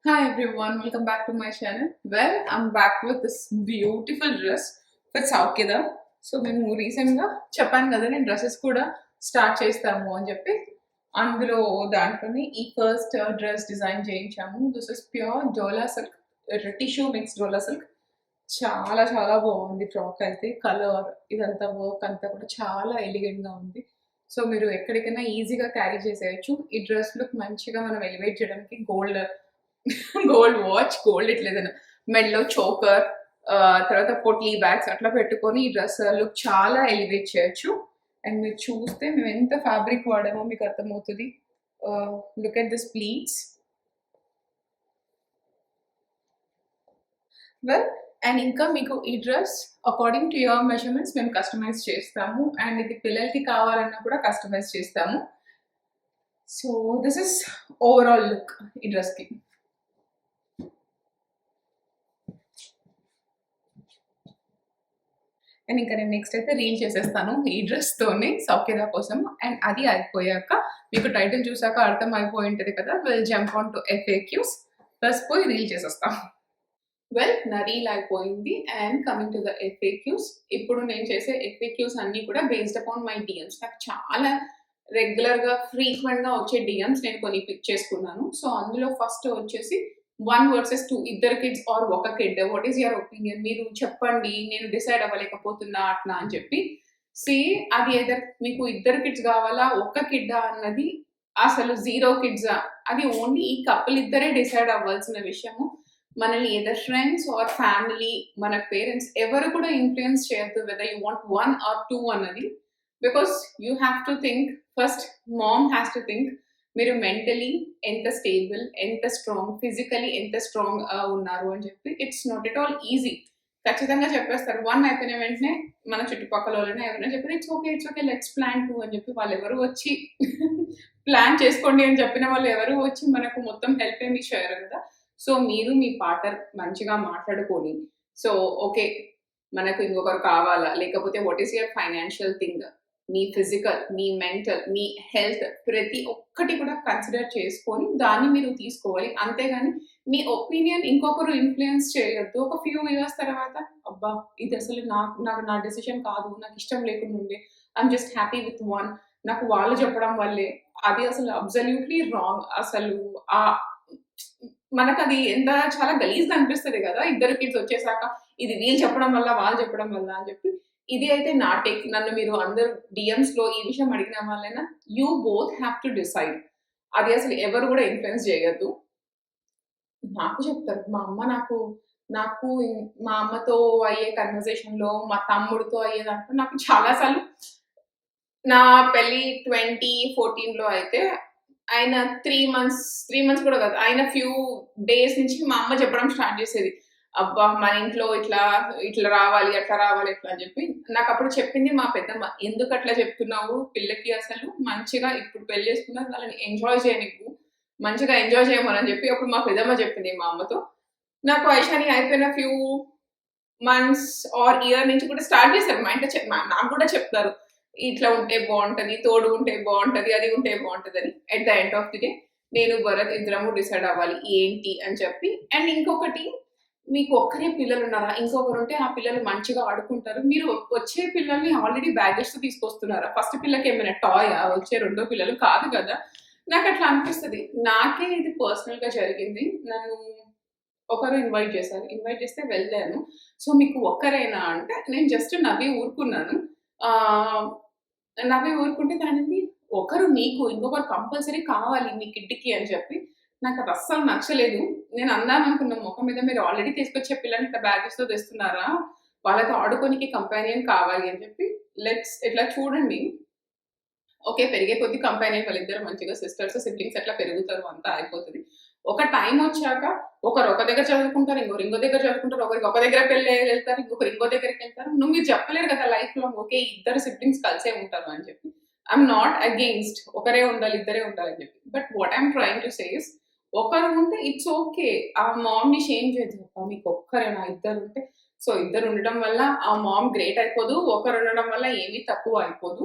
Hi everyone, welcome back to my channel. Well, I'm back with this beautiful dress for Saukida. So మేము రీసెంట్గా చెప్పాను కదా నేను dresses కూడా స్టార్ట్ చేస్తాము అని చెప్పి అందులో దాంట్లోనే ఈ ఫస్ట్ డ్రెస్ డిజైన్ చేయించాము. This is pure dola silk, tissue mix dola silk. చాలా చాలా బాగుంది ఫ్రాక్ అయితే. కలర్ ఇదంతా వర్క్ అంతా కూడా చాలా ఎలిగెంట్గా ఉంది. సో మీరు ఎక్కడికైనా ఈజీగా క్యారీ చేసేయచ్చు. ఈ డ్రెస్ లుక్ మంచిగా మనం ఎలివేట్ చేయడానికి గోల్డ్ వాచ్, గోల్డ్ ఇట్లేదన్నా మెడలో చోకర్, తర్వాత పొట్లీ బ్యాగ్స్ అట్లా పెట్టుకొని ఈ డ్రెస్ లుక్ చాలా ఎలివేట్ చేయొచ్చు. అండ్ మీరు చూస్తే మేము ఎంత ఫ్యాబ్రిక్ వాడామో మీకు అర్థమవుతుంది. Look at this pleats. Well, and ఇంకా మీకు ఈ dress according to your measurements మేము కస్టమైజ్ చేస్తాము. అండ్ ఇది పిల్లలకి కావాలన్నా కూడా కస్టమైజ్ చేస్తాము. So this is overall look ఈ డ్రెస్కి. అండ్ ఇంకా నేను నెక్స్ట్ అయితే రీల్ చేసేస్తాను ఈ డ్రెస్తోనే సౌఖ్యత కోసం. అండ్ అది అయిపోయాక మీకు టైటిల్ చూసాక అర్థం అయిపోయి ఉంటుంది కదా, will jump on to FAQs plus పోయి రీల్ చేసేస్తాం. వెల్, నా రీల్ అయిపోయింది. And coming to the FAQs, ఇప్పుడు నేను చేసే FAQs అన్నీ కూడా బేస్డ్ అపాన్ మై డిఎమ్స్. నాకు చాలా రెగ్యులర్గా ఫ్రీక్వెంట్గా వచ్చే డిఎమ్స్ నేను కొన్ని పిక్ చేసుకున్నాను. సో అందులో ఫస్ట్ వచ్చేసి 1 versus 2, ఇద్దరు కిడ్స్ ఆర్ ఒక kid, what is your opinion, మీరు చెప్పండి, నేను డిసైడ్ అవ్వలేకపోతున్నా అట్లా అని చెప్పి. అది ఏదర్ మీకు ఇద్దరు కిడ్స్ కావాలా ఒక్క కిడ్డా అన్నది అసలు 0 కిడ్సా, అది ఓన్లీ ఈ కపుల్ ఇద్దరే డిసైడ్ అవ్వాల్సిన విషయము. మనల్ని ఏదర్ ఫ్రెండ్స్ ఆర్ ఫ్యామిలీ, మన పేరెంట్స్ ఎవరు కూడా ఇన్ఫ్లుయెన్స్ చేయొద్దు వెదర్ యూ వాంట్ 1 or 2 అన్నది. Because you have to think first, mom has to think మీరు మెంటలీ ఎంత స్టేబుల్, ఎంత స్ట్రాంగ్, ఫిజికలీ ఎంత స్ట్రాంగ్ ఉన్నారు అని చెప్పి. It's not at all easy. ఖచ్చితంగా చెప్పేస్తారు 1 అయిపోయిన వెంటనే మన చుట్టుపక్కల వాళ్ళని ఎవరైనా చెప్పారు ఇట్స్ ఓకే లెట్స్ ప్లాన్ 2 అని చెప్పి. వాళ్ళు ఎవరు వచ్చి ప్లాన్ చేసుకోండి అని చెప్పిన వాళ్ళు ఎవరు వచ్చి మనకు మొత్తం హెల్ప్ ఏమి చేయరు కదా. సో మీరు మీ పార్ట్నర్ మంచిగా మాట్లాడుకొని, సో ఓకే మనకు ఇంకొకరు కావాలా, లేకపోతే what is your financial thing, me physical, me mental, me health, ప్రతి ఒక్కటి కూడా కన్సిడర్ చేసుకొని దాన్ని మీరు తీసుకోవాలి. అంతేగాని మీ ఒపీనియన్ ఇంకొకరు ఇన్ఫ్లుయెన్స్ చేయొద్దు. ఒక ఫ్యూ ఇయర్స్ తర్వాత అబ్బా ఇది అసలు నాకు నా డెసిషన్ కాదు, నాకు ఇష్టం లేకుండా ఉండే, ఐఎమ్ జస్ట్ హ్యాపీ విత్ 1, నాకు వాళ్ళు చెప్పడం వల్లే, అది అసలు అబ్సల్యూట్లీ రాంగ్. అసలు మనకు అది ఎంత చాలా గలీజ్గా అనిపిస్తుంది కదా ఇద్దరు కిడ్స్ వచ్చేసాక, ఇది వీళ్ళు చెప్పడం వల్ల వాళ్ళు చెప్పడం వల్ల అని చెప్పి. ఇది అయితే నా టేక్. నన్ను మీరు అందరు డిఎమ్స్ లో ఈ విషయం అడిగిన వాళ్ళైనా you both have to decide. అది అసలు ఎవరు కూడా ఇన్ఫ్లుయెన్స్ చేయొద్దు. నాకు చెప్తారు మా అమ్మ, నాకు మా అమ్మతో అయ్యే కన్వర్సేషన్ లో, మా తమ్ముడితో అయ్యే దాంట్లో నాకు చాలాసార్లు, నా పెళ్లి 2014 అయితే ఆయన 3 months కూడా కాదు, ఆయన ఫ్యూ డేస్ నుంచి మా అమ్మ చెప్పడం స్టార్ట్ చేసేది, అబ్బా మన ఇంట్లో ఇట్లా ఇట్లా రావాలి, అట్లా రావాలి, ఎట్లా అని చెప్పి. నాకు అప్పుడు చెప్పింది మా పెద్దమ్మ, ఎందుకు అట్లా చెప్తున్నావు పిల్లకి, అసలు మంచిగా ఇప్పుడు పెళ్లి చేసుకున్నా వాళ్ళని ఎంజాయ్ చేయనివ్వు, మంచిగా ఎంజాయ్ చేయమని చెప్పి అప్పుడు మా పెద్దమ్మ చెప్పింది మా అమ్మతో. నాకు ఐషాని అయిపోయిన ఫ్యూ మంత్స్ ఆర్ ఇయర్ నుంచి కూడా స్టార్ట్ చేశారు మా ఇంట్లో. నాకు కూడా చెప్తారు ఇట్లా ఉంటే బాగుంటది, తోడు ఉంటే బాగుంటది, అది ఉంటే బాగుంటది అని. At the end of the day నేను భరత్ ఇద్దరము డిసైడ్ అవ్వాలి ఏంటి అని చెప్పి. అండ్ ఇంకొకటి, మీకు ఒక్కరే పిల్లలు ఉన్నారా, ఇంకొకరు ఉంటే ఆ పిల్లలు మంచిగా ఆడుకుంటారు. మీరు వచ్చే పిల్లల్ని ఆల్రెడీ బ్యాగేజ్ తో తీసుకొస్తున్నారా? ఫస్ట్ పిల్లకి ఏమైనా టాయ్, వచ్చే రెండో పిల్లలు కాదు కదా. నాకు అట్లా అనిపిస్తుంది. నాకే ఇది పర్సనల్ గా జరిగింది. నన్ను ఒకరు ఇన్వైట్ చేస్తే వెళ్ళాను. సో మీకు ఒక్కరేనా అంటే నేను జస్ట్ నవ్వి ఊరుకున్నాను. నవ్వి ఊరుకుంటే దానిది ఒకరు మీకు, ఇంకొకరు కంపల్సరీ కావాలి మీ కిడ్కి అని చెప్పి. నాకు అది అస్సలు నచ్చలేదు. నేను అందాం అనుకున్నాను ముఖం మీద, మీరు ఆల్రెడీ తీసుకొచ్చే పిల్లల్ని ఇట్లా బ్యాగేజ్తో తెస్తున్నారా, వాళ్ళతో ఆడుకోనికి కంపానియన్ కావాలి అని చెప్పి. ఇట్లా చూడండి, ఓకే పెరిగే కొద్ది కంపానియన్ వాళ్ళిద్దరు మంచిగా సిస్టర్స్ సిబ్లింగ్స్ అట్లా పెరుగుతారు, అంతా అయిపోతుంది. ఒక టైం వచ్చాక ఒకరు ఒక దగ్గర చదువుకుంటారు, ఇంకొకరు ఇంకో దగ్గర చదువుకుంటారు, ఒకరికి ఒక దగ్గర పెళ్ళి వెళ్తారు, ఇంకొకరు ఇంకో దగ్గరికి వెళ్తారు. మీరు చెప్పలేరు కదా లైఫ్ లో ఓకే ఇద్దరు సిబ్లింగ్స్ కలిసే ఉంటారు అని చెప్పి. ఐఎమ్ నాట్ అగెయిన్స్ట్ ఒకరే ఉండాలి ఇద్దరే ఉండాలి అని చెప్పి. But what I'm trying to say is, ఒకరు ఉంటే ఇట్స్ ఓకే. ఆ మామ్ ని షేమ్ చేయదు, మీకు ఒక్కరేనా, ఇద్దరు ఉంటే. సో ఇద్దరు ఉండడం వల్ల ఆ మామ్ గ్రేట్ అయిపోదు, ఒకరు ఉండడం వల్ల ఏమీ తక్కువ అయిపోదు.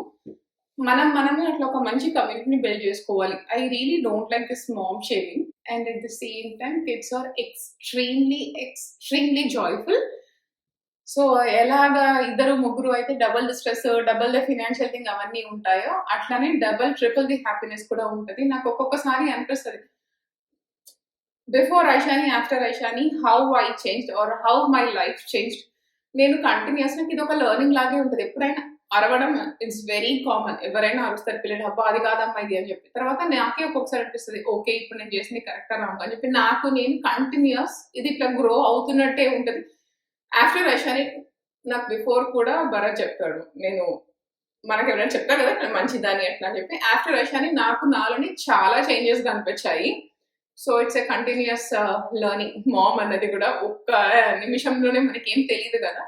మనమే అట్లా ఒక మంచి కమ్యూనిటీని బిల్డ్ చేసుకోవాలి. I really don't like this mom shaming. And at the same time kids are extremely joyful. So, ఎలాగా ఇద్దరు, ముగ్గురు అయితే double the stress, double the financial thing అవన్నీ ఉంటాయో, అట్లనే డబుల్, ట్రిపుల్ ది హ్యాపీనెస్ కూడా ఉంటది. నాకు ఒక్కొక్కసారి అనిపిస్తది. Before Aishani, after Aishani how I changed or how my life changed. నేను కంటిన్యూయస్ నాకు ఇదొక లెర్నింగ్ లాగే ఉంటది. ఎప్పుడైనా అరవడం ఇట్స్ వెరీ కామన్. ఎవరైనా అరుస్తారు పిల్లలు. అబ్బా! అది కాదమ్మా ఇది అని చెప్పి. తర్వాత నాకే ఒక్కొక్కసారి అనిపిస్తది. ఓకే. ఇప్పుడు నేను చేసింది కరెక్టా? రాంగా? అని చెప్పి నాకు నేను కంటిన్యూయస్ ఇది ఇట్లా గ్రో అవుతున్నట్టే ఉంటది. ఆఫ్టర్ ఐషాని నాకు బిఫోర్ కూడా భరత్ చెప్తాడు. నేను మనకెవరైనా చెప్తారు కదా! నేను మంచిదాన్ని అట్లా అని చెప్పి. ఆఫ్టర్ ఐషాని నాకు నాలోని చాలా చేంజెస్ కనిపించాయి. So, it's a continuous learning. Mom అన్నది కూడా ఒక్క నిమిషంలోనే మనకేం తెలీదు కదా!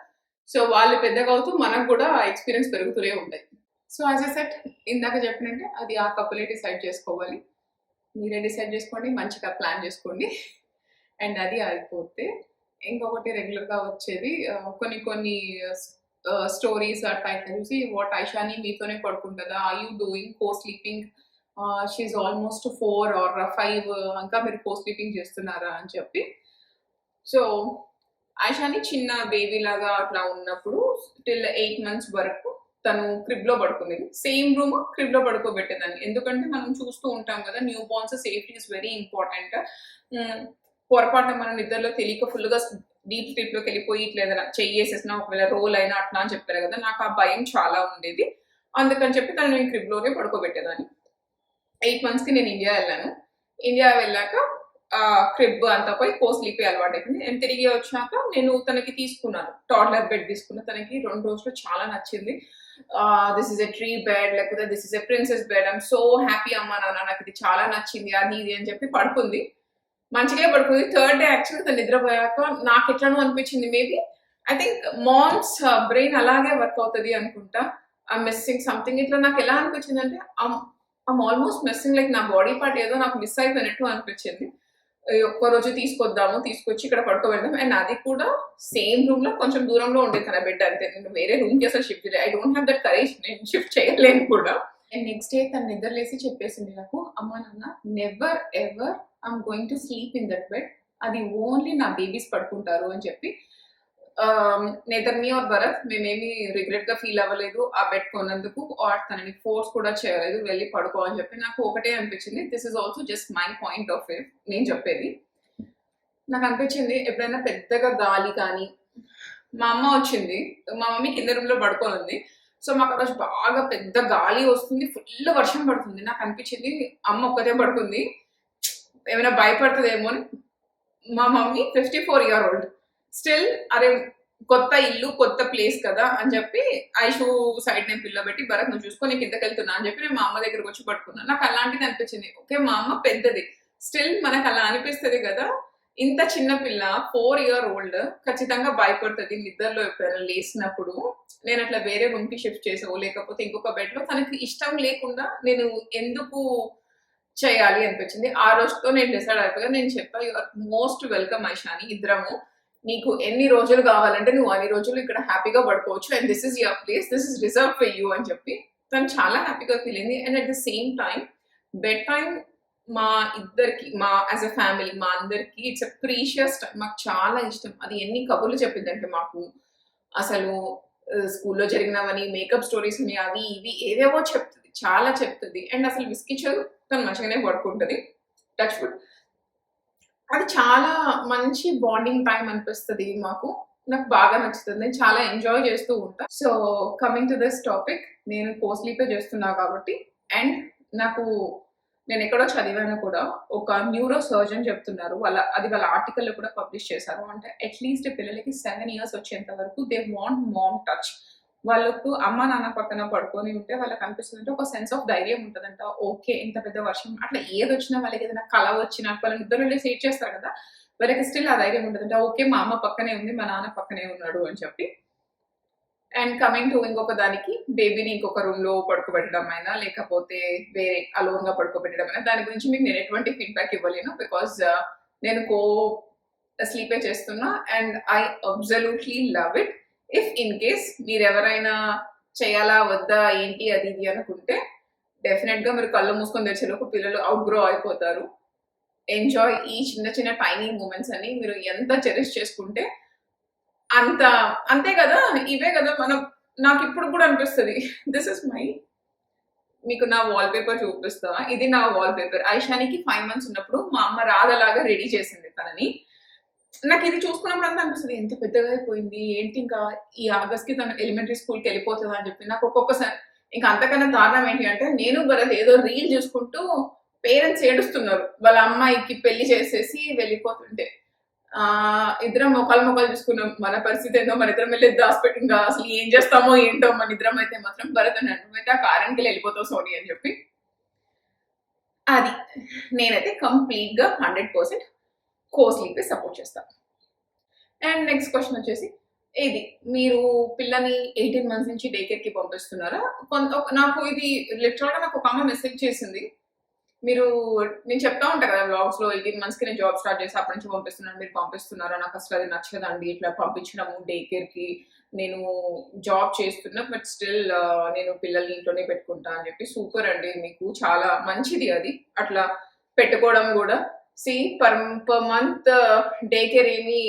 సో, వాళ్ళు పెద్దగా అవుతూ మనకు కూడా ఎక్స్‌పీరియన్స్ పెరుగుతూనే ఉంటాయి. సో, యాజ్ ఐ సెడ్ ఇందాక చెప్పినట్టే అది ఆ కపులే డిసైడ్ చేసుకోవాలి. మీరే డిసైడ్ చేసుకోండి. మంచిగా ప్లాన్ చేసుకోండి. అండ్ అది అయిపోతే ఇంకొకటి రెగ్యులర్‌గా వచ్చేది కొన్ని కొన్ని స్టోరీస్ అట్లా ఇట్లా చూసి వాట్ ఐషాని మీతోనే పడుకుంటదా? Are you doing co sleeping? She is almost 4 or 5 ఇంకా మీరు కో స్లీపింగ్ చేస్తున్నారా అని చెప్పి. సో, ఆయిషాని చిన్న బేబీ లాగా అట్లా ఉన్నప్పుడు టిల్ 8 మంత్స్ వరకు తను క్రిబ్‌లో పడుకుంది. సేమ్ రూమ్ క్రిబ్‌లో పడుకోబెట్టేదాన్ని. ఎందుకంటే మనం చూస్తూ ఉంటాం కదా! Newborns safety is very important. Hmm. పొరపాటున మనం నిద్రలో తెలియక ఫుల్‌గా డీప్ స్లీప్‌లోకెళ్ళిపోయి ఇట్లా ఏదైనా చెయ్యేసేసినా ఒకవేళ రోల్ అయినా అట్లా అని చెప్తారు కదా! నాకు ఆ భయం చాలా ఉండేది. అందుకని చెప్పి తనని నేను క్రిబ్‌లోనే పడుకోబెట్టేదాన్ని. 8 మంత్స్‌కి నేను ఇండియా ఎళ్ళాను. ఇండియా వెళ్ళాక క్రిబ్ అంతా పోయి కో స్లీపే అలవాటయిపోయింది. నేను తిరిగి వచ్చాక నేను తనకి తీసుకున్నాను. టాడ్లర్ బెడ్ తీసుకున్నా. తనకి 2 రోజులు చాలా నచ్చింది. This is a tree bed లేకపోతే this is a princess bed. I'm so happy అమ్మా నాన్న నాకిది చాలా నచ్చింది. అది ఇది అని చెప్పి పడుకుంది. మంచిగే పడుకుంది. థర్డ్ డే యాక్చువల్‌గా తను నిద్రపోయాక నాకెట్లనో అనిపించింది. Maybe I think mom's brain అలాగే వర్క్ అవుతది అనుకుంటా. ఐయామ్ మిస్సింగ్ సంథింగ్ ఇట్లా నాకెలా అనిపించిందంటే ఐయామ్ ఆల్మోస్ట్ మిస్సింగ్ లైక్ నా బాడీ పార్ట్ ఏదో నాకు మిస్ అయిపోయినట్టు అనిపించింది. ఒక్కరోజు తీసుకొద్దాము, తీసుకొచ్చి ఇక్కడ పడుకోబెడదాం. అండ్ అది కూడా సేమ్ రూమ్‌లో కొంచెం దూరంలో ఉండేది తన బెడ్ అంతే. నేను వేరే రూమ్‌కి అసలు షిఫ్ట్ చేయలే. I don't have that courage. నేను షిఫ్ట్ చేయలేను కూడా. అండ్ నెక్స్ట్ డే తను నిద్ర లేసి చెప్పేసింది నాకు, "అమ్మా నాన్న never ever I'm going to sleep in that bed. అది ఓన్లీ నా బేబీస్ పడుకుంటారు" అని చెప్పి. నెదర్ మీ ఆర్ భరత్ మేమేమి రిగ్రెట్‌గా ఫీల్ అవ్వలేదు ఆ బెడ్ కొన్నందుకు ఆర్ తనని ఫోర్స్ కూడా చేయలేదు. వెళ్లి పడుకో అని చెప్పి. నాకు ఒకటే అనిపించింది. This is also just my point of view నేను చెప్పేది. నాకనిపించింది ఎప్పుడైనా పెద్దగా గాలి కానీ మా అమ్మ వచ్చింది. మా మమ్మీ కింద రూమ్‌లో పడుకోనుంది. సో, మాకు ఆ రోజు బాగా పెద్ద గాలి వస్తుంది. ఫుల్ వర్షం పడుతుంది. నాకనిపించింది అమ్మ ఒక్కతే పడుకుంది. ఏమైనా భయపడతదేమో అని. మా మమ్మీ 54 ఇయర్ ఓల్డ్. స్టిల్ అరే! కొత్త ఇల్లు, కొత్త ప్లేస్ కదా! అని చెప్పి ఐషు సైడ్ నేను పిల్లోబెట్టి భరత్ నువ్వు చూసుకో నేను కిందకెళ్తున్నా అని చెప్పి నేను మా అమ్మ దగ్గరకొచ్చి పడుకున్నా. నాకు అలాంటిది అనిపించింది. ఓకే. మా అమ్మ పెద్దది. స్టిల్ మనకలా అనిపిస్తది కదా! ఇంత చిన్న పిల్ల 4 ఇయర్ ఓల్డ్ ఖచ్చితంగా భయపడతది నిద్రలో ఎప్పుడైనా లేసినప్పుడు. నేనట్లా వేరే రూమ్‌కి షిఫ్ట్ చేసో, లేకపోతే ఇంకొక బెడ్‌లో తనకి ఇష్టం లేకుండా నేను ఎందుకు చేయాలి అనిపించింది. ఆ రోజుతో నేను డిసైడ్ అయిపోయా. నేను చెప్పా, "you are most welcome Aishani. ఇద్దరము నీకు ఎన్ని రోజులు కావాలంటే నువ్వు అన్ని రోజులు ఇక్కడ హ్యాపీగా పడుకోవచ్చు. And this is your place. This is reserved for you" అని చెప్పి తను చాలా హ్యాపీగా ఫీల్ అయింది. And at the same time bed time మా ఇద్దరికి యాస్ ఎ ఫ్యామిలీ మా అందరికి ఇట్స్ ఎ ప్రీషియస్ టైమ్. మాకు చాలా ఇష్టం. అది ఎన్ని కబుర్లు చెప్పిందంటే మాకు అసలు స్కూల్లో జరిగినవని, మేకప్ స్టోరీస్ అని అవి ఇవి ఏవేవో చెప్తది. చాలా చెప్తది. అండ్ అసలు విసిగిచ్చదు. తను మంచిగానే పడుకుంటది. Touch wood. అది చాలా మంచి బాండింగ్ టైమ్ అనిపిస్తది మాకు. నాకు బాగా నచ్చుతది. నేను చాలా ఎంజాయ్ చేస్తూ ఉంటా. So, coming to this topic నేను కో స్లీపే చేస్తున్నా కాబట్టి అండ్ నాకు నేనెక్కడో చదివాను కూడా ఒక న్యూరో సర్జన్ చెప్తున్నారు. వాళ్ళ ఆర్టికల్‌లో కూడా పబ్లిష్ చేశారు. అంటే అట్‌లీస్ట్ పిల్లలకి 7 ఇయర్స్ వచ్చేంత వరకు దే వాంట్ మామ్ టచ్. వాళ్ళకు అమ్మ, నాన్న పక్కన పడుకొని ఉంటే వాళ్ళకనిపిస్తదంటే ఒక సెన్స్ ఆఫ్ ధైర్యం ఉంటదంట. ఓకే. ఇంత పెద్ద వర్షం అట్లా ఏదొచ్చినా వాళ్ళకేదైనా కల వచ్చినా వాళ్ళ నిద్రలో లేసి ఏడ్చేస్తారు కదా! వాళ్ళకి స్టిల్ ఆ ధైర్యం ఉంటదంట. ఓకే. మా అమ్మ పక్కనే ఉంది. మా నాన్న పక్కనే ఉన్నాడు అని చెప్పి. అండ్ కమింగ్ టు ఇంకొక దానికి బేబీని ఇంకొక రూమ్‌లో పడుకోబెట్టడం అయినా, లేకపోతే వేరే అలోన్‌గా పడుకోబెట్టడం అయినా, దాని గురించి మీకు నేను ఎటువంటి ఫీడ్‌బ్యాక్ ఇవ్వలేను. బికాజ్ నేను స్లీపే చేస్తున్నా and I absolutely love it. If in case మీరెవరైనా చేయాలా వద్దా ఏంటి అది ఇది అనుకుంటే డెఫినెట్ గా మీరు కళ్ళు మూసుకొని తెచ్చేలోపు పిల్లలు అవుట్ గ్రో అయిపోతారు. ఎంజాయ్ ఈ చిన్న చిన్న టైనీ మూమెంట్స్ అని మీరు ఎంత చెరిష్ చేసుకుంటే అంత అంతే కదా. ఇవే కదా మనం నాకు ఇప్పుడు కూడా అనిపిస్తుంది దిస్ ఇస్ మై మీకు నా వాల్ పేపర్ చూపిస్తా. ఇది నా వాల్ పేపర్. ఐషానికి 5 months ఉన్నప్పుడు మా అమ్మ రాధలాగా రెడీ చేసింది తనని. నాకు ఇది చూసుకున్నప్పుడు అంతా అనిపిస్తుంది ఎంత పెద్దగా అయిపోయింది ఏంటి, ఇంకా ఈ ఆగస్ట్ కి తను ఎలిమెంటరీ స్కూల్కి వెళ్ళిపోతుందా అని చెప్పి. నాకు ఒక్కొక్కసారి ఇంకా అంతకన్నా దారుణం ఏంటి అంటే నేను భరత్ ఏదో రీల్ చూసుకుంటూ పేరెంట్స్ ఏడుస్తున్నారు వాళ్ళ అమ్మాయికి పెళ్లి చేసేసి వెళ్ళిపోతుంటే. ఇద్దరం మొక్కలు చూసుకున్నాం మన పరిస్థితి ఏందో, మన ఇద్దరం వెళ్ళి దాచిపెట్టి ఇంకా అసలు ఏం చేస్తామో ఏంటో మన ఇద్దరం అయితే మాత్రం భరత్ అని నువ్వైతే ఆ కారణకి వెళ్ళిపోతావు సోని అని చెప్పి. అది నేనైతే కంప్లీట్ గా 100% కోస్లీకి సపోర్ట్ చేస్తాను. అండ్ నెక్స్ట్ క్వశ్చన్ వచ్చేసి ఇది మీరు పిల్లని 18 months నుంచి డే కేర్ కి పంపిస్తున్నారా? నాకు ఇది లిటరల్ గా నాకు ఒక అమ్మ మెసేజ్ చేసింది. మీరు నేను చెప్తా ఉంటా కదా వ్లాగ్స్ లో 18 months కి నేను జాబ్ స్టార్ట్ చేసి అప్పటి నుంచి పంపిస్తున్నాను, మీరు పంపిస్తున్నారా? నాకు అసలు అది నచ్చదండి ఇట్లా పంపించడము డే కేర్ కి. నేను జాబ్ చేస్తున్నా బట్ స్టిల్ నేను పిల్లల్ని ఇంట్లోనే పెట్టుకుంటా అని చెప్పి. సూపర్ అండి, మీకు చాలా మంచిది అది అట్లా పెట్టుకోవడం కూడా. పర్ మంత్ డే కేర్ ఏమి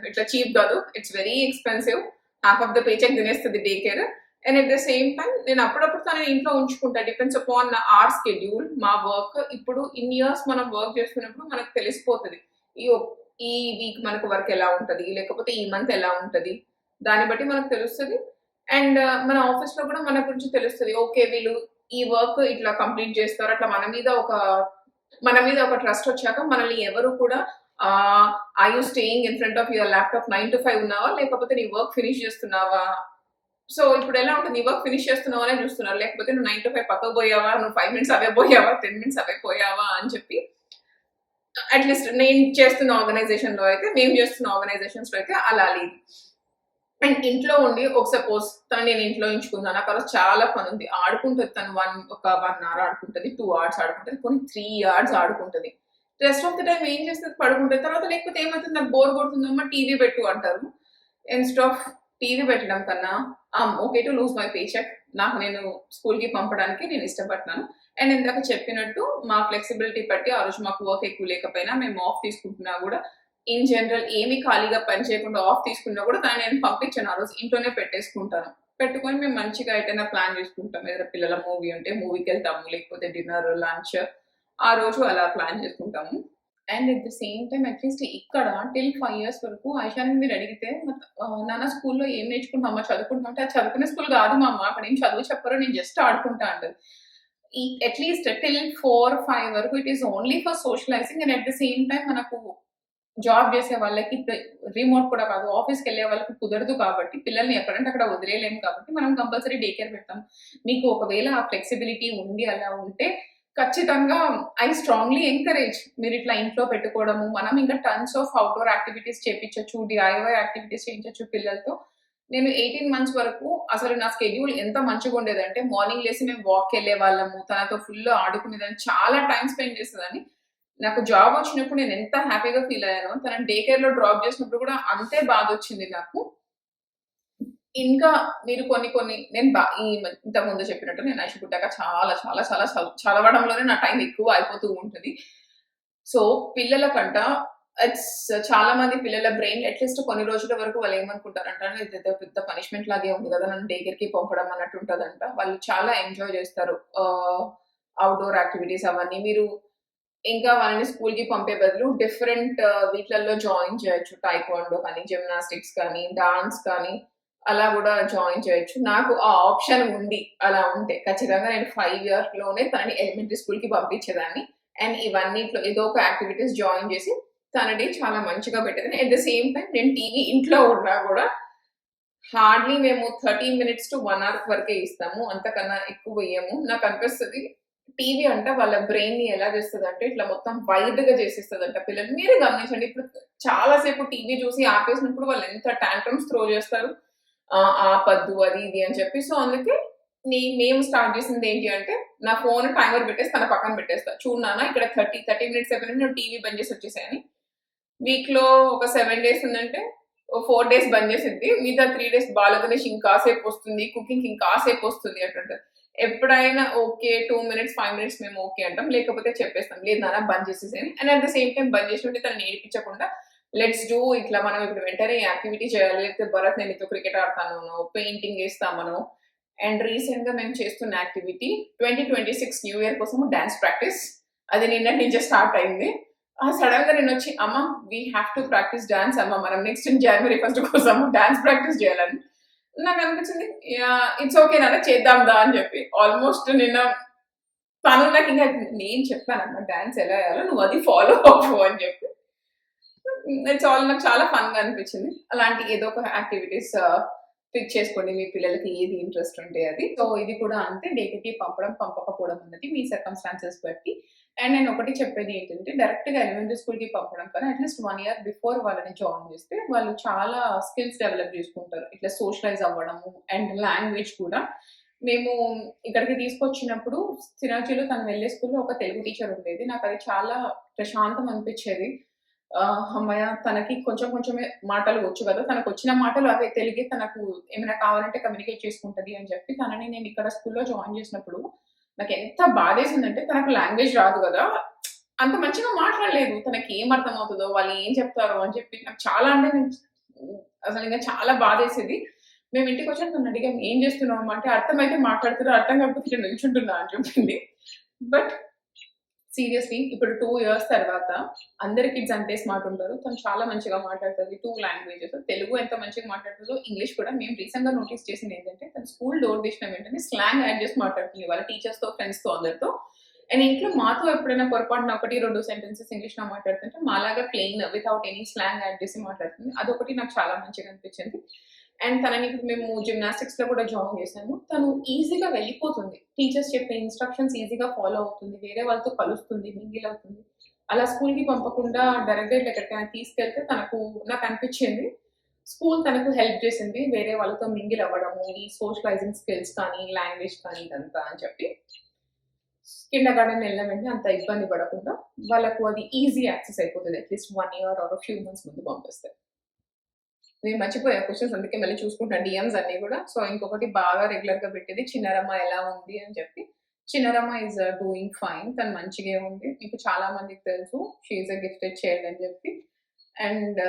ఇట్లా చీప్ కాదు, it's very expensive. Half of the pay cheque తినేస్తుంది day care. And at the same time నేను అప్పుడప్పుడు తనని ఇంట్లో ఉంచుకుంటా, డిపెండ్స్ అపాన్ అవర్ స్కెడ్యూల్ మా వర్క్. ఇప్పుడు ఇన్ ఇయర్స్ మనం వర్క్ చేస్తున్నప్పుడు మనకు తెలిసిపోతుంది ఈ వీక్ మనకు వర్క్ ఎలా ఉంటుంది, లేకపోతే ఈ మంత్ ఎలా ఉంటుంది, దాన్ని బట్టి మనకు తెలుస్తుంది. అండ్ మన ఆఫీస్ లో కూడా మన గురించి తెలుస్తుంది. ఓకే వీళ్ళు ఈ వర్క్ ఇట్లా కంప్లీట్ చేస్తారు, అట్లా మన మీద ఒక ట్రస్ట్ వచ్చాక మనల్ని ఎవరు కూడా I you staying in front of your laptop 9 to 5 ఉన్నావా, లేకపోతే నీ వర్క్ ఫినిష్ చేస్తున్నావా. సో ఇప్పుడు ఎలా ఉంటుంది, నీ వర్క్ ఫినిష్ చేస్తున్నావా అని చూస్తున్నారు, లేకపోతే నువ్వు 9 to 5 పక్కకు పోయావా, నువ్వు 5 minutes అవే పోయావా, 10 minutes అవే పోయావా అని చెప్పి. అట్లీస్ట్ నేను చేస్తున్న ఆర్గనైజేషన్ లో అయితే, మేము చేస్తున్న ఆర్గనైజేషన్స్ లో అయితే అలా లేదు. అండ్ ఇంట్లో ఉండి ఒక సపోజ్ తను నేను ఇంట్లో ఉంచుకున్నాను, నాకు అలా చాలా పని ఉంది, ఆడుకుంటుంది తను ఒక 1 hour ఆడుకుంటుంది, 2 hours ఆడుకుంటుంది, కొన్ని 3 hours ఆడుకుంటుంది. రెస్ట్ ఆఫ్ ద టైం ఏం చేస్తుంది, పడుకుంటుంది. తర్వాత లేకపోతే ఏమవుతుంది, నాకు బోర్ కొడుతుందమ్మా టీవీ పెట్టు అంటారు. ఇన్స్టెడ్ ఆఫ్ టీవీ పెట్టడం కన్నా okay to lose my paycheck, నాకు నేను స్కూల్కి పంపడానికి నేను ఇష్టపడతాను. అండ్ ఇందాక చెప్పినట్టు మా ఫ్లెక్సిబిలిటీ బట్టి ఆ రోజు మాకు వర్క్ ఎక్కువ లేకపోయినా మేము ఆఫ్ తీసుకుంటున్నా కూడా, ఇన్ జనరల్ ఏమి ఖాళీగా పని చేయకుండా ఆఫ్ తీసుకున్నా కూడా తను నేను పంపించాను, ఆ రోజు ఇంట్లోనే పెట్టేసుకుంటాను. పెట్టుకొని మేము మంచిగా ఎటైనా ప్లాన్ చేసుకుంటాం. ఏదైనా పిల్లల మూవీ ఉంటే మూవీకి వెళ్తాము, లేకపోతే డిన్నర్ లంచ్ ఆ రోజు అలా ప్లాన్ చేసుకుంటాము. And at the same time at least ఇక్కడ టిల్ 5 years వరకు ఐషాని మీరు అడిగితే నాన్న స్కూల్లో ఏం నేర్చుకుంటామా, చదువుకుంటాం అంటే అది చదువుకునే స్కూల్ కాదు మా అమ్మ, అక్కడ ఏం చదువు చెప్పరు, నేను జస్ట్ ఆడుకుంటా అంటారు. అట్లీస్ట్ టిల్ 4-5 వరకు it is only for socialising. And at the same time మనకు జాబ్ చేసే వాళ్ళకి రిమోట్ కూడా కాదు, ఆఫీస్కి వెళ్ళే వాళ్ళకి కుదరదు కాబట్టి పిల్లల్ని ఎక్కడంటే అక్కడ వదిలేయలేము కాబట్టి మనం కంపల్సరీ డే కేర్ పెడతాం. మీకు ఒకవేళ ఆ ఫ్లెక్సిబిలిటీ ఉండి అలా ఉంటే ఖచ్చితంగా ఐ స్ట్రాంగ్లీ ఎంకరేజ్ మీరు ఇట్లా ఇంట్లో పెట్టుకోవడము. మనం ఇంకా టన్స్ ఆఫ్ అవుట్డోర్ యాక్టివిటీస్ చేయించవచ్చు, డిఐవై యాక్టివిటీస్ చేయించవచ్చు పిల్లలతో. నేను 18 months వరకు అసలు నా స్కెడ్యూల్ ఎంత మంచిగా ఉండేదంటే, మార్నింగ్ లేసి మేము వాక్కి వెళ్ళే వాళ్ళము, తనతో ఫుల్ ఆడుకునేదాన్ని, చాలా టైం స్పెండ్ చేసేదాన్ని. నాకు జాబ్ వచ్చినప్పుడు నేను ఎంత హ్యాపీగా ఫీల్ అయ్యానో, తన డే కేర్ లో డ్రాప్ చేసినప్పుడు కూడా అంతే బాధ వచ్చింది నాకు. ఇంకా మీరు కొన్ని నేను ఇంతకు ముందు చెప్పినట్టు నేను ఐషు పుట్టాక చాలా చాలా చాలా చదవడంలోనే నా టైం ఎక్కువ అయిపోతూ ఉంటుంది. సో పిల్లల కంట చాలా మంది పిల్లల బ్రెయిన్ అట్లీస్ట్ కొన్ని రోజుల వరకు వాళ్ళు ఏమనుకుంటారంట, ఇది పెద్ద పనిష్మెంట్ లాగే ఉంది కదా నన్ను డే కేర్ కి పంపడం అన్నట్టు ఉంటుందంట. వాళ్ళు చాలా ఎంజాయ్ చేస్తారు అవుట్డోర్ యాక్టివిటీస్ అవన్నీ. మీరు ఇంకా వాళ్ళని స్కూల్ కి పంపే బదులు డిఫరెంట్ వీట్లలో జాయిన్ చేయొచ్చు, టైక్వాండో కానీ, జిమ్నాస్టిక్స్ కానీ, డాన్స్ కానీ అలా కూడా జాయిన్ చేయొచ్చు. నాకు ఆ ఆప్షన్ ఉంది. అలా ఉంటే ఖచ్చితంగా నేను 5 years లోనే తనని ఎలిమెంటరీ స్కూల్ కి పంపించేదాన్ని. అండ్ ఇవన్నిట్లో ఏదో ఒక యాక్టివిటీస్ జాయిన్ చేసి తనని చాలా మంచిగా పెట్టేదాన్ని. అట్ ద సేమ్ టైం నేను టీవీ ఇంట్లో ఉన్నా కూడా హార్డ్లీ మేము 30 minutes to 1 hour వరకే ఇస్తాము, అంతకన్నా ఎక్కువ ఇయ్యము. నాకు అనిపిస్తుంది టీవీ అంట వాళ్ళ బ్రెయిన్ ని ఎలా చేస్తుంది అంటే ఇట్లా మొత్తం వైడ్ గా చేసేస్తుందంట పిల్లలు. మీరే గమనించండి, ఇప్పుడు చాలా సేపు టీవీ చూసి ఆపేసినప్పుడు వాళ్ళు ఎంత టాంట్రమ్స్ త్రో చేస్తారు, ఆపద్దు అది ఇది అని చెప్పి. సో అందుకే మేము స్టార్ట్ చేసింది ఏంటి అంటే, నా ఫోన్ టైమర్ పెట్టేసి తన పక్కన పెట్టేస్తా, చూడు నాన్న ఇక్కడ 30 minutes అయిపోయినా నువ్వు టీవీ బంద్ చేసి వచ్చేసాయని. వీక్ లో ఒక 7 days ఉందంటే 4 డేస్ బంద్ చేసిద్ది. మిగతా 3 డేస్ బాలగణేష్ ఇంకాసేపు వస్తుంది, కుకింగ్‌కి ఇంకాసేపు వస్తుంది అంటుంటది. ఎప్పుడైనా ఓకే 2 మినిట్స్, 5 మినిట్స్ మేము ఓకే అంటాం. లేకపోతే చెప్పేస్తాం. లేదు నాన్న బంద్ చేసేసేయ్ and at the same time బంద్ చేసినుంటే తనని ఏడిపించకుండా లెట్స్ డూ ఇట్లా మనం ఇప్పుడు వెంటనే ఈ యాక్టివిటీ చేయాలి. లేకపోతే భరత్ నేను నీతో క్రికెట్ ఆడతాననో, పెయింటింగ్ ఏస్తామనో అండ్ రీసెంట్‌గా మేము చేస్తున్న యాక్టివిటీ 2026 న్యూ ఇయర్ కోసము డాన్స్ ప్రాక్టీస్. అది నిన్నటి నుంచే స్టార్ట్ అయింది. సడన్‌గా నేనొచ్చి అమ్మ we have to practice dance అమ్మ. మనం నెక్స్ట్ జనవరి 1 కోసము డాన్స్ ప్రాక్టీస్ చేయాలని. నాకనిపించింది యాహ్! ఇట్స్ ఓకే నాన్న చేద్దాం దా అని చెప్పి. ఆల్‌మోస్ట్ నిన్న తను నాకింకా నేను చెప్పానన్నమాట డాన్స్ ఎలా ఎయాలో నువ్వు అది ఫాలో అవ్వు అని చెప్పి. ఇట్స్ ఆల్ నాకు చాలా ఫన్‌గా అనిపించింది. అలాంటి ఏదో ఒక యాక్టివిటీస్ పిక్ చేసుకోండి మీ పిల్లలకి ఏది ఇంట్రెస్ట్ ఉంటే అది. సో ఇది కూడా అంతే డేట్‌కి పంపడం, పంపకపోవడం అన్నది మీ సర్కమ్‌స్టాన్సెస్ బట్టి. అండ్ నేను ఒకటి చెప్పేది ఏంటంటే డైరెక్ట్‌గా ఎలిమెంటరీ స్కూల్‌కి పంపడం కన్నా అట్‌లీస్ట్ 1 ఇయర్ బిఫోర్ వాళ్ళని జాయిన్ చేస్తే వాళ్ళు చాలా స్కిల్స్ డెవలప్ చేసుకుంటారు. ఇట్లా సోషలైజ్ అవ్వడము అండ్ లాంగ్వేజ్ కూడా. మేము ఇక్కడికి తీసుకొచ్చినప్పుడు సిరాజులో తను వెళ్ళే స్కూల్‌లో ఒక తెలుగు టీచర్ ఉండేది. నాకది చాలా ప్రశాంతం అనిపిచ్చేది. హమ్మయ్య! తనకి కొంచెం కొంచెమే మాటలు వచ్చు గదా! తనకొచ్చిన మాటలు అవే తెలుగే తనకు ఏమైనా కావాలంటే కమ్యూనికేట్ చేసుకుంటది అని చెప్పి తనని నేను ఇక్కడ స్కూల్‌లో జాయిన్ చేసినప్పుడు నాకెంత బాధేసిందంటే తనకు లాంగ్వేజ్ రాదు గదా! అంత మంచిగా మాట్లాడలేదు. తనకేం అర్థమవుతదో, వాళ్ళు ఏం చెప్తారో అని చెప్పి నాకు చాలా అంటే నేను అసలింక చాలా బాధేసేది. మేము ఇంటికొచ్చాక నన్నడిగాం, "ఏం చేస్తున్నావు అమ్మా?" అంటే అర్థమైతే మాట్లాడుతున్నా, అర్థం కాకపోతే ఇట్లా నిల్చుంటున్నా అని చెప్పింది. బట్ సీరియస్‌లీ ఇప్పుడు 2 ఇయర్స్ తర్వాత అందరి కిడ్స్ అంతే స్మార్ట్ ఉంటారు. తను చాలా మంచిగా మాట్లాడుతది. 2 లాంగ్వేజెస్ తెలుగు ఎంత మంచిగా మాట్లాడుతదో, ఇంగ్లీష్ కూడా మేము రీసెంట్‌గా నోటీస్ చేసిందేంటంటే, తను స్కూల్ డోర్ తీసిన వెంటనే స్లాంగ్ యాడ్ చేసి మాట్లాడుతుంది. వాళ్ళ టీచర్స్‌తో, ఫ్రెండ్స్‌తో అందరితో. అండ్ ఇంట్లో మాతో ఎప్పుడైనా పొరపాటున 1, 2 సెంటెన్సెస్ ఇంగ్లీష్‌లో మాట్లాడుతుంటే, మాలాగా plain without any slang add చేసి మాట్లాడుతుంది. అదొకటి నాకు చాలా మంచిగా అనిపించింది. అండ్ తనని ఇప్పుడు మేము జిమ్నాస్టిక్స్‌లో కూడా జాయిన్ చేశాము. తను ఈజీగా వెళ్ళిపోతుంది. టీచర్స్ చెప్పే ఇన్‌స్ట్రక్షన్స్ ఈజీగా ఫాలో అవుతుంది. వేరే వాళ్ళతో కలుస్తుంది, మింగిల్ అవుతుంది. అలా స్కూల్‌కి పంపకుండా డైరెక్ట్‌గా ఇట్లా ఎక్కడికైనా తీసుకెళ్తే నాకనిపిచ్చింది. స్కూల్ తనకు హెల్ప్ చేసింది. వేరే వాళ్ళతో మింగిల్ అవ్వడము, ఈ సోషలైజింగ్ స్కిల్స్ కానీ, లాంగ్వేజ్ కానీ ఇదంతా అని చెప్పి. కిండర్‌గార్టెన్ వెళ్ళిన వెంటనే అంత ఇబ్బంది పడకుండా వాళ్ళకు అది ఈజీ యాక్సెస్ అయిపోతది. At least 1 year are few months ముందు పంపిస్తే. నేను మర్చిపోయా క్వెషన్స్ అందుకే మళ్ళీ చూసుకుంటున్నా డీఎమ్స్ అన్నీ గూడా. సో, ఇంకొకటి బాగా రెగ్యులర్‌గా పెట్టేది చిన్నారమ్మ ఎలా ఉంది అని చెప్పి. చిన్నారమ్మ ఈస్ డూయింగ్ ఫైన్. తను మంచిగే ఉంది. మీకు చాలా మందికి తెలుసు. She is a gifted child అని చెప్పి. అండ్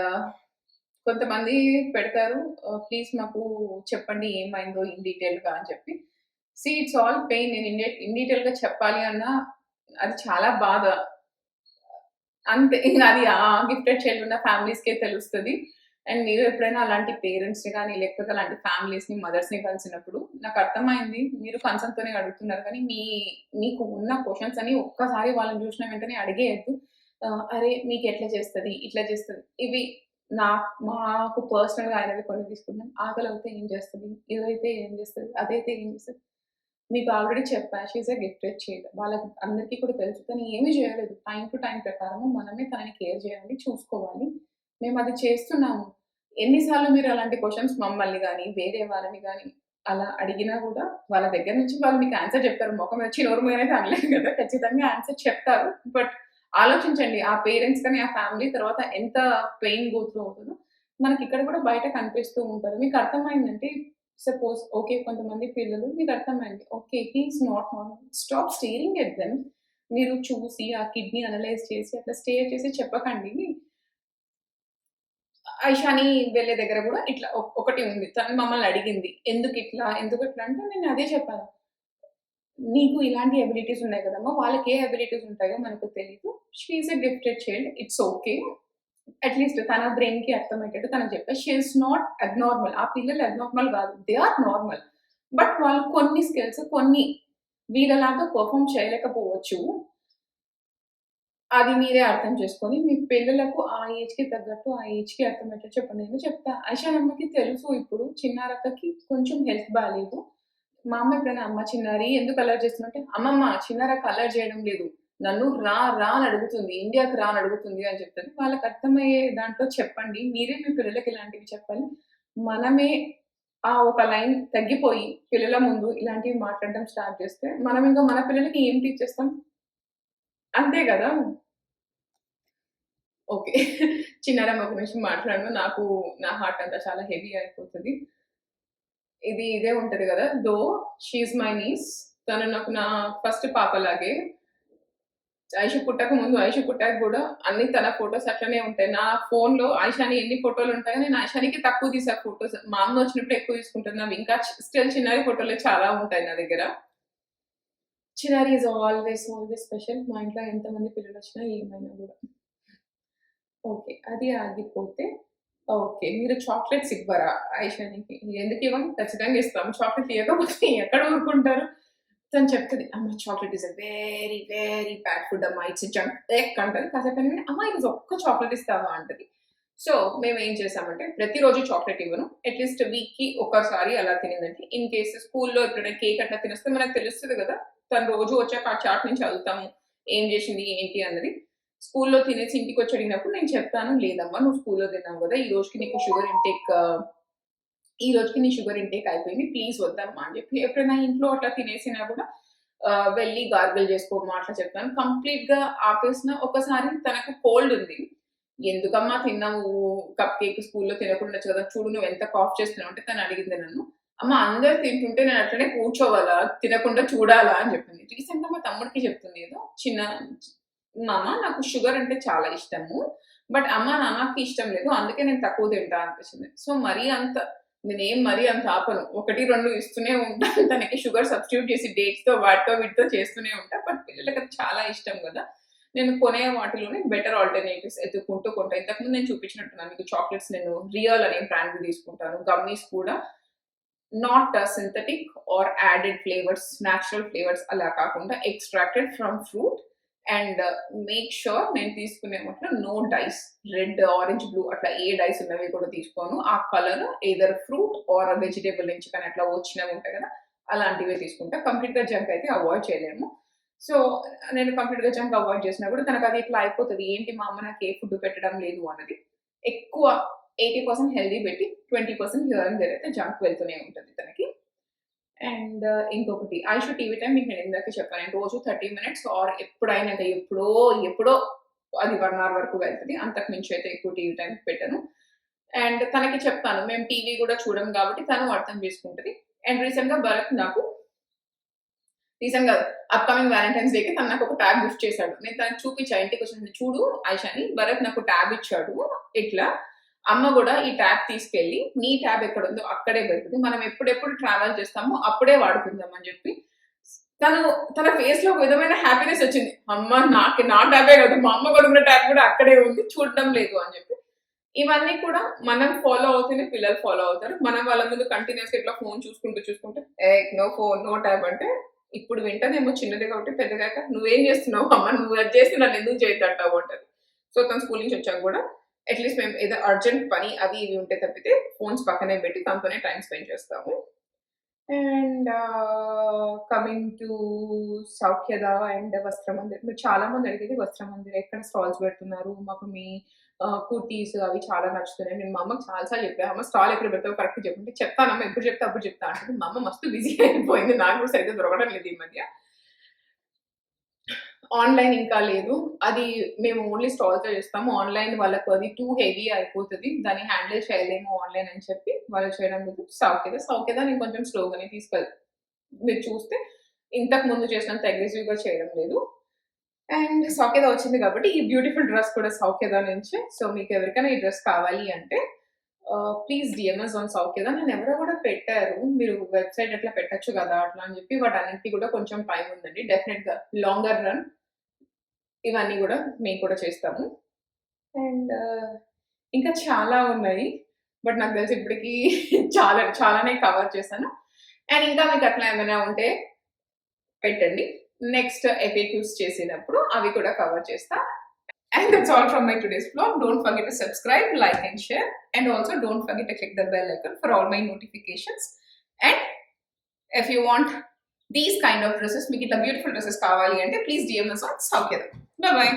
కొంతమంది పెడతారు ప్లీజ్ మాకు చెప్పండి ఏమైందో ఇన్ డీటెయిల్‌గా అని చెప్పి. It's all pain. నేను ఇన్ డీటెయిల్‌గా చెప్పాలి అన్నా అది చాలా బాధ. అంతే. ఇంగ అది ఆ గిఫ్టెడ్ చైల్డ్ ఉన్న ఫ్యామిలీస్‌కే తెలుస్తది. అండ్ మీరు ఎప్పుడైనా అలాంటి పేరెంట్స్‌ని గాని, లేకపోతే అలాంటి ఫ్యామిలీస్‌ని, మదర్స్‌ని కలిసినప్పుడు నాకర్థమైంది. మీరు కన్సర్న్‌తోనే అడుగుతున్నారు కానీ, మీకు ఉన్న క్వెషన్స్ అన్ని ఒక్కసారి వాళ్ళని చూసిన వెంటనే అడిగేయొద్దు. అరే! మీకెట్లా చేస్తది? ఇట్లా చేస్తది. ఇవి మాకు పర్సనల్‌గా ఆయనవి కొన్ని తీసుకున్నాం. ఆకలవుతే ఏం చేస్తది? ఇదైతే ఏం చేస్తది? అదైతే ఏం చేస్తది? మీకు ఆల్రెడీ చెప్పా. She is a gifted child. వాళ్ళకి అందరికీ కూడా తెలుసు. తను ఏమి చేయలేదు. టైమ్ టు టైమ్ ప్రకారము మనమే తనని కేర్ చేయాలి, చూసుకోవాలి. మేమది చేస్తున్నాము. ఎన్ని సార్లు మీరు అలాంటి క్వెషన్స్ మమ్మల్ని గాని, వేరే వాళ్ళని గాని అలా అడిగినా గూడా వాళ్ళ దగ్గర నుంచి వాళ్ళు మీకు ఆన్సర్ చెప్తారు. మొఖం మీద చి నోరు మూయనైతే అనలేదు కదా! ఖచ్చితంగా ఆన్సర్ చెప్తారు. బట్ ఆలోచించండి ఆ పేరెంట్స్ కానీ, ఆ ఫ్యామిలీ తర్వాత ఎంత పెయిన్ గో త్రూ అవుతదో మనకిక్కడ కూడా బయట కనిపిస్తూ ఉంటారు. మీకర్థమైందంటే సపోజ్ ఓకే. కొంతమంది పిల్లలు మీకర్థమైంది. Okay. He is not normal. Stop staring at them. మీరు చూసి ఆ కిడ్‌ని అనలైజ్ చేసి అట్లా స్టేర్ చేసి చెప్పకండి. ఐషాని వెళ్ళే దగ్గర గూడా ఇట్లా ఒకటి ఉంది. తను మమ్మల్ని అడిగింది. ఎందుకిట్లా? ఎందుకట్లా? అంటే నేను అదే చెప్పాను. నీకు ఇలాంటి ఎబిలిటీస్ ఉన్నాయి కదమ్మా! వాళ్ళకి ఏ ఎబిలిటీస్ ఉంటాయో మనకు తెలీదు. She is a gifted child. It's okay. At least తన బ్రెయిన్‌కి అర్థమయ్యేటట్టు తనకు చెప్పా. She is not abnormal. ఆ పిల్లలు అబ్నార్మల్ గాదు. They are normal. బట్ వాళ్ళు కొన్ని స్కిల్స్ కొన్ని వీళ్ళలాగా పెర్ఫార్మ్ చేయలేకపోవచ్చు. అది మీరే అర్థం చేసుకొని, మీ పిల్లలకు ఆ ఏజ్‌కి తగ్గట్టు, ఆ ఏజ్‌కి అర్థమయ్యేటట్టు చెప్పండి. నేను చెప్తా. ఐషాన్ అమ్మకి తెలుసు ఇప్పుడు చిన్నారక్కకి కొంచెం హెల్త్ బాలేదు. మా అమ్మ ఎప్పుడైనా "అమ్మ చిన్నారి ఎందుకు అల్లరి చేస్తున్నావు?" అంటే, "అమ్మమ్మ చిన్నారక్క అల్లరి చేయడం లేదు. నన్ను రా, రా అని అడుగుతుంది. ఇండియాకి రా అని అడుగుతుంది" అని చెప్తది. వాళ్ళకి అర్థమయ్యే దాంట్లో చెప్పండి. మీరే మీ పిల్లలకి ఇలాంటివి చెప్పాలి. మనమే ఆ ఒక లైన్ తగ్గిపోయి పిల్లల ముందు ఇలాంటివి మాట్లాడడం స్టార్ట్ చేస్తే, మనం ఇంకా మన పిల్లలకి ఏం టీచ్ చేస్తాం? అంతే గదా! ఓకే. చిన్నారమ్మ గురించి మాట్లాడను. నాకు నా హార్ట్ అంతా చాలా హెవీ అయిపోతది. ఇదే ఉంటది గదా! Though she is my niece. తను నాకు నా ఫస్ట్ పాపలాగే. ఐషు పుట్టక ముందు, ఐషు పుట్టాక గూడా అన్ని తన ఫోటోస్ అట్లనే ఉంటాయి. నా ఫోన్‌లో ఆయిషాని ఎన్ని ఫోటోలుంటాయో నేను ఆయిషానికి తక్కువ తీసా ఫోటోస్. మా అమ్మ వచ్చినప్పుడు ఎక్కువ తీసుకుంటది. నావి ఇంకా స్టిల్ చిన్నారి ఫోటోలే చాలా ఉంటాయి నా దగ్గర. చిన్నారి ఈస్ ఆల్వేస్ స్పెషల్. మా ఇంట్లో ఎంతమంది పిల్లలొచ్చినా ఏమైనా గూడా. ఓకే. అది ఆగిపోతే ఓకే. మీరు చాక్లేట్స్ ఇవ్వరా ఆయిషానికి? ఎందుకివ్వం? ఖచ్చితంగా ఇస్తాం. చాక్లేట్ ఇయ్యకపోతే ఎక్కడ ఊరుకుంటారు? తను చెప్తది, "అమ్మ chocolate is a very bad food అమ్మా. ఇట్స్ జంక్ ఎక్" అంటది. కాసేపు అయినంగానే, "అమ్మ ఈరోజు ఒక్క చాక్లేట్ ఇస్తావా?" అంటది. సో, మేమేం చేసామంటే ప్రతిరోజు చాక్లేట్ ఇవ్వను. అట్‌లీస్ట్ వీక్‌కి ఒక్కసారి అలా తినిందంటే, ఇన్ కేస్ స్కూల్‌లో ఎప్పుడైనా కేక్ అట్లా తినేస్తే మనకు తెలుస్తది గదా! తను రోజు వచ్చాక ఆ చార్ట్ నుంచి చదువుతాము. ఏం జేసింది? ఏంటి? అన్నది. స్కూల్‌లో తినేసి ఇంటికొచ్చి అడిగినప్పుడు నేను చెప్తాను, "లేదమ్మా నువ్వు స్కూల్‌లో తిన్నావు గదా! ఈ రోజుకి నీ షుగర్ ఇంటేక్ అయిపోయింది. ప్లీజ్ వద్దమ్మా" అని చెప్పి ఎప్పుడైనా ఇంట్లో అట్లా తినేసినా గూడా వెళ్లి గార్గిల్ చేసుకోమ్మా అట్లా చెప్తాను. కంప్లీట్‌గా ఆపేసిన ఒకసారి తనకు కోల్డ్ ఉంది. "ఎందుకమ్మా తిన్నావు కప్ కేక్ స్కూల్‌లో తినకుండా ఉండొచ్చు కదా! చూడు నువ్వెంత కాఫ్ చేస్తున్నావు" అంటే తను అడిగింది నన్ను. "అమ్మ అందరూ తింటుంటే నేను అట్లనే కూర్చోవాలా? తినకుండా చూడాలా?" అని చెప్పింది. రీసెంట్‌గా మా తమ్ముడికి చెప్తుంది ఏదో "నాన్న నాకు షుగర్ అంటే చాలా ఇష్టము. బట్ అమ్మ, నాన్నకి ఇష్టం లేదు. అందుకే నేను తక్కువ తింటా" అనిపించింది. సో, మరీ అంత ఆపను. 1, 2 ఇస్తూనే ఉంటా. తనకి షుగర్ సబ్స్టిట్యూట్ చేసి డేట్స్‌తో వాటితో వీటితో చేస్తూనే ఉంటా. బట్ పిల్లలకి అది చాలా ఇష్టం గదా! నేను కొనే వాటిలోనే బెటర్ ఆల్టర్‌నేటివ్స్ ఎతుక్కుంటూ కొంటా. ఇంతకుముందు నేను చూపించినట్టున్నాను మీకు చాక్లేట్స్ నేను రియల్ అనే బ్రాండ్‌వి తీసుకుంటాను. గమ్మీస్ కూడా not synthetic or added flavours, natural flavours అలా కాకుండా extracted from fruit and make sure నేను తీసుకునే వాటిలో no dyes. Red, orange, blue అట్లా ఏ డైస్ ఉన్నవి కూడా తీసుకోను. ఆ colour either fruit or vegetable నుంచి కానీ అట్లా వచ్చినవి ఉంటాయి కదా! అలాంటివే తీసుకుంటా. కంప్లీట్‌గా జంక్ అయితే అవాయిడ్ చేయలేము. సో, నేను కంప్లీట్‌గా జంక్ అవాయిడ్ చేసినా కూడా తనకది ఇట్లా అయిపోతది. ఏంటి మా అమ్మ నాకు ఏ ఫుడ్ పెట్టడం లేదు అన్నది. ఎక్కువ 80% హెల్తీ పెట్టి 20% హియర్ అండ్ దేర్ అయితే జంక్ వెళ్తూనే ఉంటది తనకి. అండ్ ఇంకొకటి ఐషు టీవీ టైమ్ మీకు నేను ఇందాకే చెప్పాను. రోజు 30 మినిట్స్ ఆర్ ఎప్పుడైనా ఇంకా ఎప్పుడో అది 1 అవర్ వరకు వెళ్తది. అంతకు మించి అయితే ఎక్కువ టీవీ టైమ్ పెట్టను. అండ్ తనకి చెప్తాను. మేము టీవీ గూడా చూడం గాబట్టి తను అర్థం చేసుకుంటది. అండ్ రీసెంట్‌గా అప్‌కమింగ్ వాలంటైన్స్ డేకి తను నాకొక ట్యాబ్ గిఫ్ట్ చేశాడు. నేను తనకి చూపించా ఇంటికొచ్చినప్పుడు, "చూడు ఐషాని భరత్ నాకు ట్యాబ్ ఇచ్చాడు. ఇట్లా అమ్మ గూడా ఈ ట్యాబ్ తీసుకెళ్ళి నీ ట్యాబ్ ఎక్కడుందో అక్కడే పెడుతది. మనం ఎప్పుడెప్పుడు ట్రావెల్ చేస్తామో అప్పుడే వాడుకుందాం" అని చెప్పి తను తన ఫేస్‌లో ఒక విధమైన హ్యాపీనెస్ వచ్చింది. అమ్మ నా ట్యాబే కాదు మా అమ్మ కొనుక్కున్న ట్యాబ్ కూడా అక్కడే ఉంది చూడడం లేదు అని చెప్పి. ఇవన్నీ కూడా మనం ఫాలో అవుతేనే పిల్లలు ఫాలో అవుతారు. మనం వాళ్ళ ముందు కంటిన్యూయస్‌గా ఇట్లా ఫోన్ చూసుకుంటూ నో ఫోన్, నో ట్యాబ్ అంటే ఇప్పుడు వింటదేమో చిన్నది కాబట్టి పెద్దగాక "నువ్వేం చేస్తున్నావు అమ్మ? నువ్వు అది చేసి నన్నెందుకు చేయొద్దంటావు" అంటది. సో, తను స్కూల్ నుంచి వచ్చాక గూడా అట్‌లీస్ట్ మేము ఏదో అర్జెంట్ పని అవి ఇవి ఉంటే తప్పితే ఫోన్స్ పక్కనే పెట్టి తనతోనే టైమ్ స్పెండ్ చేస్తాము. And coming to Saukhyada and Vastramandir. మీరు చాలా మంది అడిగేది వస్త్రమందిర్ ఎక్కడ స్టాల్స్ పెడుతున్నారు? మాకు మీ కుర్తీస్ అవి చాలా నచ్చుతున్నాయి. నేను మా అమ్మకి చాలా సార్లు చెప్పా. అమ్మ స్టాల్ ఎక్కడ పెడతావో కరెక్ట్‌గా చెప్పు అంటే, చెప్తానమ్మ ఎప్పుడు చెప్తే అప్పుడు చెప్తా అంటది. మా అమ్మ మస్తు బిజీ అయిపోయింది. నాకు కూడా సరిగ్గా దొరకడం లేదు ఈ మధ్య. ఆన్‌లైన్ ఇంకా లేదు. అది మేము ఓన్లీ స్టాల్‌తో చేస్తాము. ఆన్‌లైన్ వాళ్ళకు అది టూ హెవీ అయిపోతది. దాన్ని హ్యాండిల్ చేయలేము ఆన్‌లైన్ అని చెప్పి వాళ్ళు చేయడం లేదు. సౌఖ్యద నేను కొంచెం స్లోగానే మీరు చూస్తే ఇంతకు ముందు చేసినంత అగ్రెసివ్‌గా చేయడం లేదు. అండ్ సౌఖ్యద వచ్చింది కాబట్టి ఈ బ్యూటిఫుల్ డ్రెస్ కూడా సౌఖ్యద నుంచే. సో, మీకు ఎవరికైనా ఈ డ్రెస్ కావాలి అంటే ప్లీజ్ డీఎంఎస్ ఆన్ సౌఖ్యద. నన్నెవరో కూడా పెట్టారు. మీరు వెబ్‌సైట్ అట్లా పెట్టొచ్చు గదా! అట్లా అని చెప్పి వాటన్నిటికి కూడా కొంచెం టైమ్ ఉందండి. డెఫినెట్‌గా లాంగర్ రన్ ఇవన్నీ గూడా మేము కూడా చేస్తాము. అండ్ ఇంకా చాలా ఉన్నాయి. బట్ నాకు తెలిసి ఇప్పటికి చాలానే కవర్ చేశాను. అండ్ ఇంకా మీకు అట్లా ఏమైనా ఉంటే పెట్టండి. నెక్స్ట్ ఎఫ్ఏక్యూస్ చేసినప్పుడు అవి కూడా కవర్ చేస్తా. And that's all from my today's vlog. Don't forget to subscribe, like and share. And also don't forget to click the bell icon for all my notifications. And if you want these kind of dresses, make it a beautiful dresses kavali ante please DM us on Saukeda. Bye bye.